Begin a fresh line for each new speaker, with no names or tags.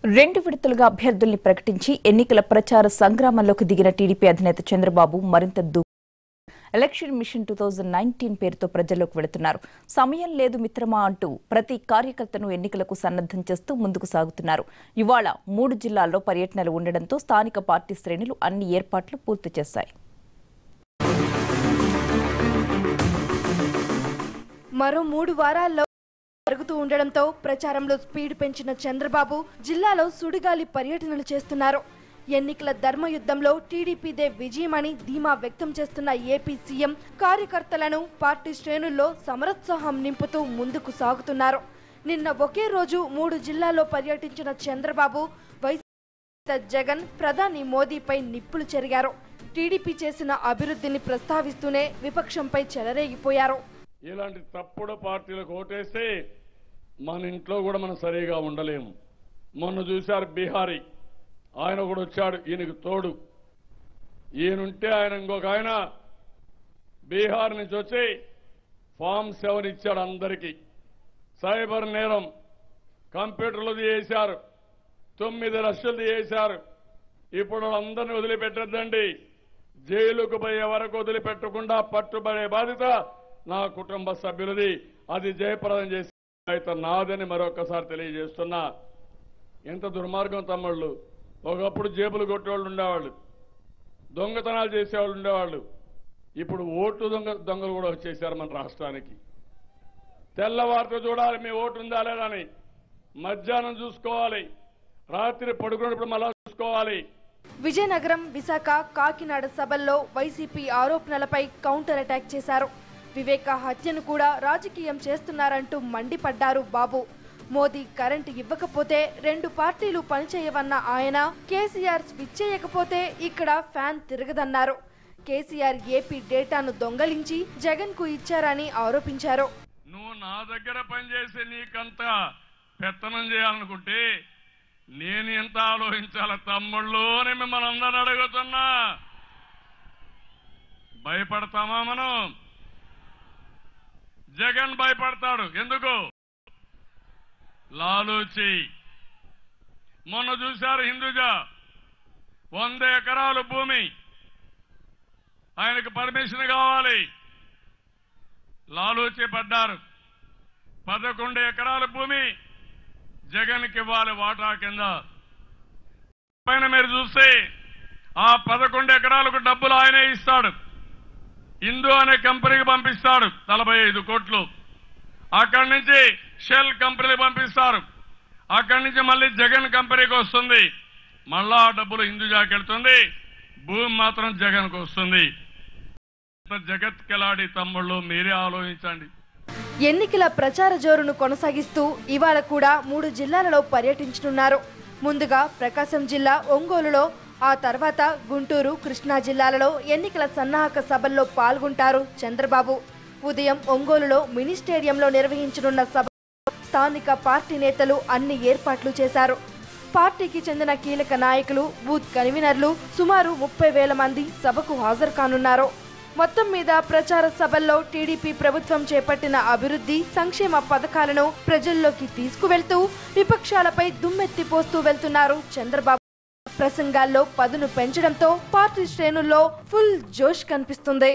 రెండు విడతలుగా అభ్యర్థుల్ని ప్రకటించి ఎన్నికల ప్రచార సంగ్రామంలోకి దిగిన టీడీపీ అధినేత చంద్రబాబు మరింత ఎలక్షన్ మిషన్ 2019 పేరుతో ప్రజల్లోకి వెళుతున్నారు. సమయం లేదు మిత్రమా అంటూ ప్రతి కార్యకర్తను ఎన్నికలకు సన్నద్ధం చేస్తూ ముందుకు సాగుతున్నారు. ఇవాళ 3 జిల్లాల్లో పర్యటనలు ఉండడంతో స్థానిక పార్టీ శ్రేణులు అన్ని ఏర్పాట్లు పూర్తి చేశాయి.
మరో 3 వారాల్లో జరుగుతూ ఉండడంతో ప్రచారంలో స్పీడ్ పెంచిన చంద్రబాబు జిల్లాలో సుడిగాలి పర్యటనలు చేస్తున్నారు. ఎన్నికల ధర్మయుద్ధంలో టీడీపీదే విజయమని ధీమా వ్యక్తం చేస్తున్న ఏపీ సీఎం కార్యకర్తలను పార్టీ శ్రేణుల్లో సమరోత్సాహం నింపుతూ ముందుకు సాగుతున్నారు. నిన్న ఒకే రోజు 3 జిల్లాల్లో పర్యటించిన చంద్రబాబు వైసీపీ జగన్ ప్రధాని మోదీపై నిప్పులు చెరిగారు. టీడీపీ చేసిన అభివృద్ధిని ప్రస్తావిస్తూనే విపక్షంపై చెలరేగిపోయారు.
ఇలాంటి తప్పుడు పార్టీలకు ఓటేస్తే మన ఇంట్లో కూడా మనం సరిగా ఉండలేము. మొన్న చూశారు బీహారీ, ఆయన కూడా వచ్చాడు, ఈయనకు తోడు. ఈయనుంటే ఆయన ఇంకొక ఆయన బీహార్ నుంచి వచ్చి ఫామ్ 7 ఇచ్చాడు అందరికీ. సైబర్ నేరం కంప్యూటర్లు చేశారు, 9 లక్షలు చేశారు. ఇప్పుడు అందరినీ వదిలిపెట్టద్దండి, జైలుకు పోయే వరకు వదిలిపెట్టకుండా పట్టుబడే బాధ్యత నా కుటుంబ సభ్యులది. అది జయప్రదం చేసే బాధ్యత నాదని మరొకసారి తెలియజేస్తున్నా. ఎంత దుర్మార్గం తమ్ముళ్ళు. ఒకప్పుడు జేబులు కొట్టేవాళ్ళు ఉండేవాళ్ళు, దొంగతనాలు చేసేవాళ్ళు ఉండేవాళ్ళు. ఇప్పుడు ఓటు దొంగలు కూడా వచ్చేసారు మన రాష్ట్రానికి. తెల్లవారితో చూడాలి మీ ఓటు ఉందా లేదా అని, మధ్యాహ్నం చూసుకోవాలి, రాత్రి పడుకున్నప్పుడు మళ్ళా చూసుకోవాలి.
విజయనగరం, విశాఖ, కాకినాడ సభల్లో వైసీపీ ఆరోపణలపై కౌంటర్ అటాక్ చేశారు. వివేక హత్యను కూడా రాజకీయం చేస్తున్నారంటూ మండిపడ్డారు బాబు. మోదీ కరెంటు ఇవ్వకపోతే 2 పార్టీలు పనిచేయవన్న ఆయన, కేసీఆర్ స్విచ్ చేయకపోతే ఇక్కడ ఫ్యాన్ తిరగదన్నారు. కేసీఆర్ ఏపీ డేటాను దొంగలించి జగన్ కు ఇచ్చారని ఆరోపించారు.
నువ్వు నా దగ్గర పనిచేసి నీకంత పెత్తనం చేయాలనుకుంటే నేను ఎంత ఆలోచించాల తమ్ముళ్ళు అని మిమ్మల్ని అందరిని అడుగుతున్నా. భయపడతామా మనం? జగన్ భయపడతాడు. ఎందుకు? లాలూచి. మొన్న చూశారు హిందూజా, 100 ఎకరాలు భూమి, ఆయనకు పర్మిషన్ కావాలి, లాలూచి పడ్డారు. 11 ఎకరాల భూమి జగన్కి ఇవ్వాలి వాటా కింద. పైన మీరు చూస్తే ఆ 11 ఎకరాలకు డబ్బులు ఆయనే ఇస్తాడు. హిందూ అనే కంపెనీకి పంపిస్తాడు 45 కోట్లు. అక్కడి నుంచి షెల్ కంపెనీకి పంపిస్తారు. అక్కడి నుంచి మళ్ళీ జగన్ కంపెనీకి వస్తుంది. మళ్ళా ఆ డబ్బులు హిందూజాకి వెళ్తుంది, భూమి మాత్రం జగన్కు వస్తుంది. జగత్ కెలాడి తమ్ముళ్ళు, మీరే ఆలోచించండి.
ఎన్నికల ప్రచార జోరును కొనసాగిస్తూ ఇవాళ కూడా 3 జిల్లాలలో పర్యటించనున్నారు. ముందుగా ప్రకాశం జిల్లా ఒంగోలులో, ఆ తర్వాత గుంటూరు, కృష్ణా జిల్లాలలో ఎన్నికల సన్నాహక సభల్లో పాల్గొంటారు చంద్రబాబు. ఉదయం ఒంగోలులో మినీ స్టేడియంలో నిర్వహించనున్న సభ స్థానిక పార్టీ నేతలు అన్ని ఏర్పాట్లు చేశారు. పార్టీకి చెందిన కీలక నాయకులు, బూత్ కన్వీనర్లు సుమారు 30,000 మంది సభకు హాజరు కానున్నారు. మొత్తం మీద ప్రచార సభల్లో టీడీపీ ప్రభుత్వం చేపట్టిన అభివృద్ధి, సంక్షేమ పథకాలను ప్రజల్లోకి తీసుకువెళ్తూ విపక్షాలపై దుమ్మెత్తిపోస్తూ వెళ్తున్నారు చంద్రబాబు. ప్రసంగాల్లో పదును పెంచడంతో పార్టీ శ్రేణుల్లో ఫుల్ జోష్ కనిపిస్తుంది.